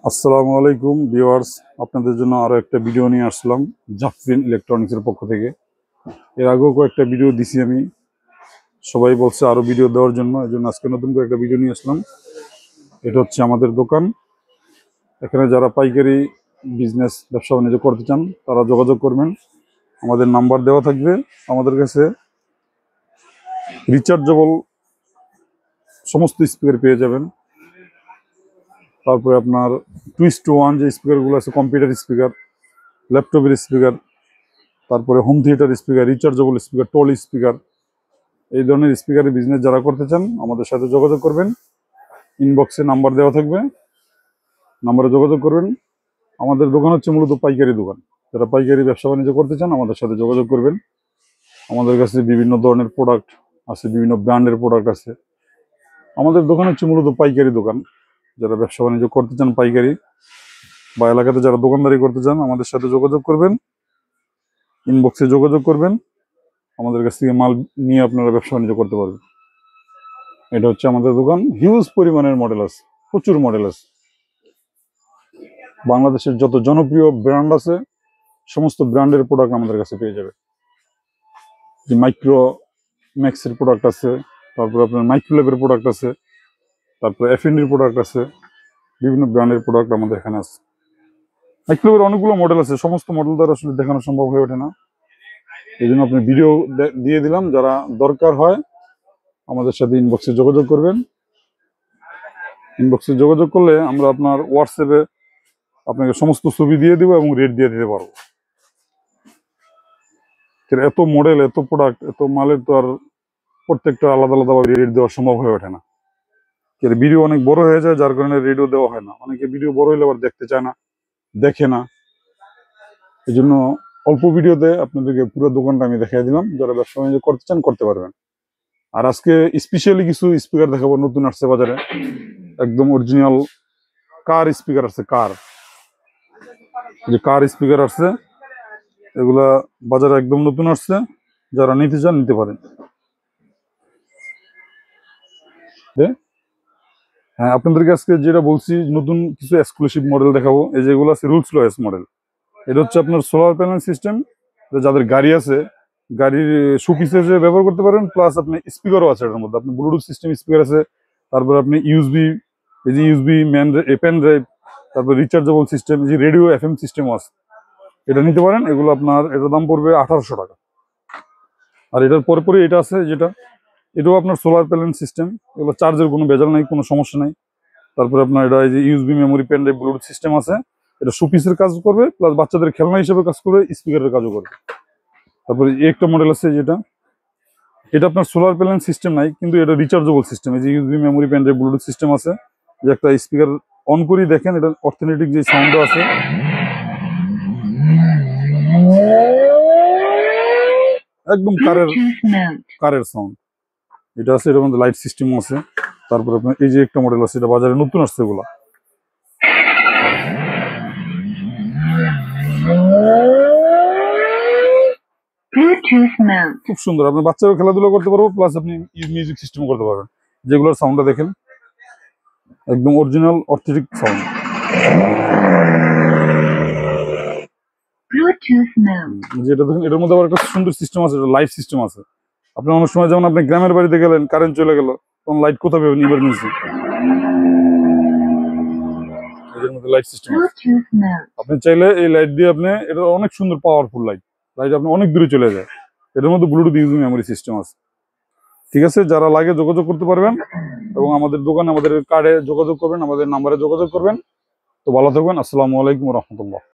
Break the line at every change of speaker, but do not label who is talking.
আসসালামু আলাইকুম ভিউয়ার্স, আপনাদের জন্য আরো একটা ভিডিও নিয়ে আসলাম জাফরিন ইলেকট্রনিক্সের পক্ষ থেকে। এর আগেও কয়েকটা ভিডিও দিছি আমি, সবাই বলছে আরো ভিডিও দেওয়ার জন্য, এই জন্য আজকে নতুন করে একটা ভিডিও নিয়ে আসলাম। এটা হচ্ছে আমাদের দোকান। এখানে যারা পাইকারি বিজনেস ব্যবসা বাণিজ্য করতে চান তারা যোগাযোগ করবেন, আমাদের নাম্বার দেওয়া থাকবে। আমাদের কাছে রিচার্জেবল সমস্ত স্পিকার পেয়ে যাবেন। তারপরে আপনার 2:1 যে স্পিকারগুলো আছে, কম্পিউটার স্পিকার, ল্যাপটপের স্পিকার, তারপরে home theatre speaker, rechargeable speaker, tall speaker, এই ধরনের স্পিকারের বিজনেস যারা করতে চান আমাদের সাথে যোগাযোগ করবেন। ইনবক্সে নাম্বার দেওয়া থাকবে, নাম্বারে যোগাযোগ করবেন। আমাদের দোকান হচ্ছে মূলত পাইকারি দোকান। যারা পাইকারি ব্যবসা বাণিজ্য করতে চান আমাদের সাথে যোগাযোগ করবেন। আমাদের কাছে বিভিন্ন ধরনের প্রোডাক্ট আছে, বিভিন্ন ব্র্যান্ডের প্রোডাক্ট আছে। আমাদের দোকান হচ্ছে মূলত পাইকারি দোকান। যারা ব্যবসা বাণিজ্য করতে চান পাইকারি বা এলাকাতে যারা দোকানদারি করতে চান আমাদের সাথে যোগাযোগ করবেন, ইনবক্সে যোগাযোগ করবেন। আমাদের কাছ থেকে মাল নিয়ে আপনারা ব্যবসা বাণিজ্য করতে পারবেন। এটা হচ্ছে আমাদের দোকান। হিউজ পরিমাণের মডেল আছে, প্রচুর মডেল আছে। বাংলাদেশের যত জনপ্রিয় ব্র্যান্ড আছে সমস্ত ব্র্যান্ডের প্রোডাক্ট আমাদের কাছে পেয়ে যাবে। যে মাইক্রো ম্যাক্সের প্রোডাক্ট আছে, তারপরে আপনার মাইক্রোল্যাবের প্রোডাক্ট আছে, তারপরে এফএনডির প্রোডাক্ট আছে, বিভিন্ন ব্র্যান্ডের প্রোডাক্ট আমাদের এখানে আছে। মাইক্রোল্যাবের অনেকগুলো মডেল আছে, সমস্ত মডেল দ্বারা আসলে দেখানো সম্ভব হয়ে ওঠে না, এই জন্য আপনি ভিডিও দিয়ে দিলাম। যারা দরকার হয় আমাদের সাথে ইনবক্সে যোগাযোগ করবেন। ইনবক্সে যোগাযোগ করলে আমরা আপনার হোয়াটসঅ্যাপে আপনাকে সমস্ত ছবি দিয়ে দিব এবং রেট দিয়ে দিতে পারবো। এত মডেল, এত প্রোডাক্ট, এত মালের তো আর প্রত্যেকটা আলাদা আলাদাভাবে রেট দেওয়া সম্ভব হয়ে ওঠে না। ভিডিও অনেক বড় হয়ে যায়, যার কারণে রেটও দেওয়া হয় না। অনেকে ভিডিও বড় হলে আবার দেখতে চায় না, দেখে না। এই জন্য অল্প ভিডিওতে আপনাদেরকে পুরো দোকানটা আমি দেখাই দিলাম। যারা ব্যবসা বাণিজ্য করতে চান করতে পারবেন। আর আজকে স্পেশালি কিছু স্পিকার দেখাবো, নতুন আসছে বাজারে, একদম অরিজিনাল কার স্পিকার আছে। কার স্পিকার আসছে, এগুলা বাজারে একদম নতুন আসছে। যারা নিতে চান নিতে পারেন। হ্যাঁ, আপনাদেরকে আজকে যেটা বলছি নতুন কিছু এক্সক্লুসিভ মডেল দেখাবো। এই যেগুলো আছে রুলস লয়েস মডেল। এটা হচ্ছে আপনার সোলার প্যানেল সিস্টেম। যাদের গাড়ি আছে, গাড়ির শোপিস হিসেবে ব্যবহার করতে পারেন, প্লাস আপনি স্পিকারও আছে এটার মধ্যে। আপনি ব্লুটুথ সিস্টেম স্পিকার আছে, তারপর আপনি ইউএসবি, এই যে ইউএসবি পেন ড্রাইভ, তারপর রিচার্জেবল সিস্টেম, যে রেডিও এফএম সিস্টেমও আছে। এটা নিতে পারেন। এগুলো আপনার, এটার দাম পড়বে 1800 টাকা। আর এটার পরে এটা আছে যেটা, এটাও আপনার সোলার প্যানেল সিস্টেম। এগুলো চার্জের কোনো ভেজাল নাই, কোনো সমস্যা নাই। তারপরে আপনার এটা এই যে USB memory pen drive Bluetooth system আছে। এটা শোপিসের কাজ করবে, প্লাস বাচ্চাদের খেলনা হিসেবে কাজ করবে, স্পিকারের কাজও করবে। তারপরে একটা মডেল আছে যেটা, এটা আপনার সোলার প্যানেল সিস্টেম নাই, কিন্তু এটা রিচার্জেবল সিস্টেম। এই যে USB memory pen drive Bluetooth system আছে। যে একটা স্পিকার অন করি দেখেন, এটা অর্থনৈতিক যে সাউন্ডও আছে, একদম কারের সাউন্ড এটা আছে। এটার মধ্যে লাইট সিস্টেমও আছে। তারপর আপনার এই যে একটা মডেল আছে, এটা বাজারে নতুন আসছে। এগুলা খুব সুন্দর, আপনি বাচ্চারাও খেলাধুলা করতে পারবো, প্লাস আপনি মিউজিক সিস্টেম করতে পারবেন। যেগুলোর সাউন্ডটা দেখেন একদম অরিজিনাল অর্থেটিক সাউন্ড। যেটা দেখেন, এটার মধ্যে আবার একটা সুন্দর সিস্টেম আছে, লাইট সিস্টেম আছে। আপনি অনেক সময় যেমন আপনি গ্রামের বাড়িতে গেলেন, কারেন্ট চলে গেল, তখন লাইট কোথাও পাবেন? ইমার্জেন্সি এটার মধ্যে লাইট সিস্টেম আছে। আপনি চাইলে এই লাইট দিয়ে আপনি, এটা অনেক সুন্দর পাওয়ারফুল লাইট, লাইট আপনি অনেক দূরে চলে যায়। এটার মধ্যে ব্লুটুথ ইউজিং মেমোরি সিস্টেম আছে। ঠিক আছে, যারা লাগে যোগাযোগ করতে পারবেন এবং আমাদের দোকানে, আমাদের কার্ডে যোগাযোগ করবেন, আমাদের নাম্বারে যোগাযোগ করবেন। তো ভালো থাকবেন। আসসালামু আলাইকুম রহমতুল্লাহ।